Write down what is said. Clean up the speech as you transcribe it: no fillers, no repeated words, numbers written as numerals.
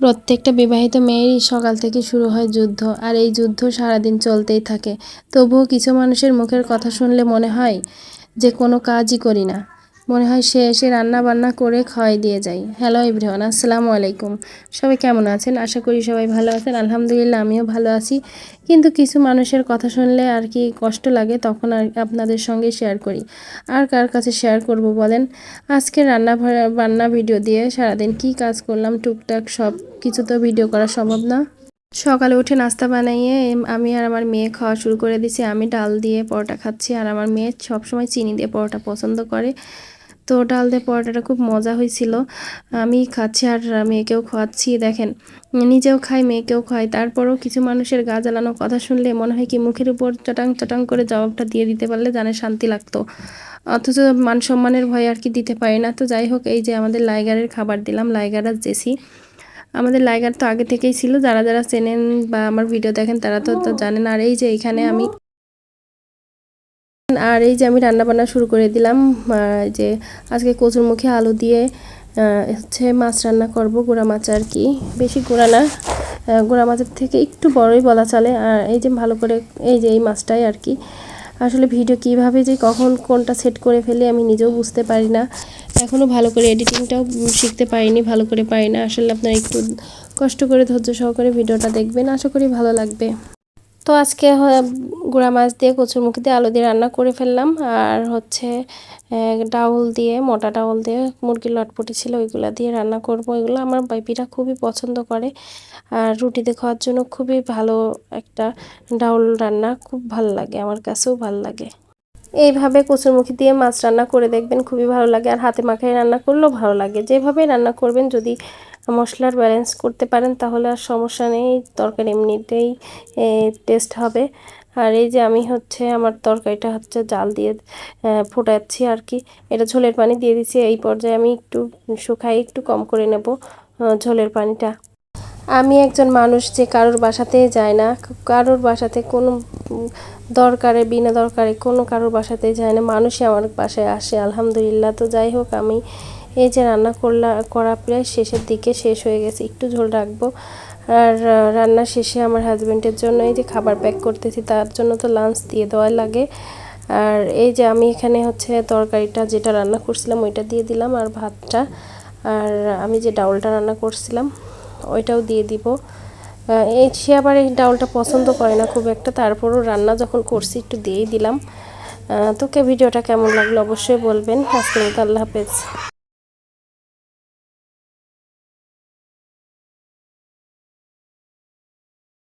প্রত্যেকটা বিবাহিত মেয়েরই সকাল থেকে শুরু হয় যুদ্ধ, আর এই যুদ্ধ সারাদিন চলতেই থাকে। তবুও কিছু মানুষের মুখের কথা শুনলে মনে হয় যে কোনো কাজই করি না, মনে হয় সে এসে রান্না বান্না করে খাওয়াই দিয়ে যায়। হ্যালো এভরিওয়ান, আসসালামু আলাইকুম। সবাই কেমন আছেন? আশা করি সবাই ভালো আছেন। আলহামদুলিল্লাহ, আমিও ভালো আছি। কিন্তু কিছু মানুষের কথা শুনলে আর কি কষ্ট লাগে, তখন আর আপনাদের সঙ্গে শেয়ার করি। আর কার কাছে শেয়ার করব বলেন? আজকে বান্না ভিডিও দিয়ে সারাদিন কি কাজ করলাম টুকটাক সব কিছু তো ভিডিও করা সম্ভব না। সকালে উঠে নাস্তা বানিয়ে আমি আর আমার মেয়ে খাওয়া শুরু করে দিছি। আমি ডাল দিয়ে পরোটা খাচ্ছি, আর আমার মেয়ে সবসময় চিনি দিয়ে পরোটা পছন্দ করে। তো ডাল দিয়ে পরোটাটা খুব মজা হয়েছিল। আমি খাচ্ছি আর মেয়েকেও খাওয়াচ্ছি। দেখেন, নিজেও খাই, মেয়েকেও খাই। তারপরও কিছু মানুষের গা জ্বালানো কথা শুনলে মনে হয় কি মুখের উপর চটাং চটাং করে জবাবটা দিয়ে দিতে পারলে জানে শান্তি লাগতো। অথচ মান সম্মানের ভয়ে আর কি দিতে পারি না। তো যাই হোক, এই যে আমাদের লাইগারের খাবার দিলাম, লাইগার আর জেসি। আমাদের লাইগার তো আগে থেকেই ছিল, যারা যারা চেনেন বা আমার ভিডিও দেখেন তারা তো জানেন। আর এই যে আমি রান্না বান্না শুরু করে দিলাম। যে আজকে কচুরমুখী আলু দিয়ে হচ্ছে মাছ রান্না করব, গুঁড়া মাছ আর কি, বেশি গুঁড়া না, গুঁড়া মাছের থেকে একটু বড়ই বলা চলে। আর এই যে ভালো করে এই যে এই মাছটাই আর কি, আসলে ভিডিও কিভাবে যে কখন কোনটা সেট করে ফেলে আমি নিজেও বুঝতে পারি না। এখনও ভালো করে এডিটিংটাও শিখতে পারিনি, ভালো করে পারি না। আসলে আপনারা একটু কষ্ট করে ধৈর্য সহকারে ভিডিওটা দেখবেন, আশা করি ভালো লাগবে। তো আজকে গুঁড়া মাছ দিয়ে কচুরমুখী দিয়ে আলু দিয়ে রান্না করে ফেললাম। আর হচ্ছে ডাউল দিয়ে, মোটা ডাউল দিয়ে মুরগির লটপটি ছিল, ওইগুলো দিয়ে রান্না করব। এগুলো আমার বেবিরা খুবই পছন্দ করে, আর রুটিতে খাওয়ার জন্য খুবই ভালো একটা ডাউল রান্না, খুব ভালো লাগে, আমার কাছেও ভালো লাগে। এইভাবে কচুরমুখী দিয়ে মাছ রান্না করে দেখবেন, খুবই ভালো লাগে। আর হাতে মাখায় রান্না করলেও ভালো লাগে। যেভাবে রান্না করবেন, যদি মশলার ব্যালেন্স করতে পারেন তাহলে আর সমস্যা নেই, তরকারি এমনিতেই টেস্ট হবে। আর এই যে আমি হচ্ছে আমার তরকারিটা হচ্ছে জাল দিয়ে ফোটাচ্ছি আর কি। এটা ঝোলের পানি দিয়ে দিচ্ছি। এই পর্যায়ে আমি একটু শুকাই, একটু কম করে নেব ঝোলের পানিটা। আমি একজন মানুষ যে কারোর বাসাতে যায় না, কারোর বাসাতে কোনো দরকারে বিনা দরকারে কারোর বাসাতে যায় না, মানুষই আমার বাসায় আসে আলহামদুলিল্লাহ। তো যাই হোক, আমি এই যে রান্না করা প্রায় শেষের দিকে, শেষ হয়ে গেছে, একটু ঝোল রাখবো। আর রান্না শেষে আমার হাজব্যান্ডের জন্য এই যে খাবার প্যাক করতেছি, তার জন্য তো লাঞ্চ দিয়ে দেওয়া লাগে। আর এই যে আমি এখানে হচ্ছে তরকারিটা যেটা রান্না করছিলাম ওইটা দিয়ে দিলাম, আর ভাতটা, আর আমি যে ডাউলটা রান্না করছিলাম ওইটাও দিয়ে দিব। সে আবার এই ডাউলটা পছন্দ করে না খুব একটা, তারপরও রান্না যখন করছি একটু দিয়েই দিলাম। তোকে ভিডিওটা কেমন লাগলো অবশ্যই বলবেন। আজকের মতো আল্লাহ হাফেজ।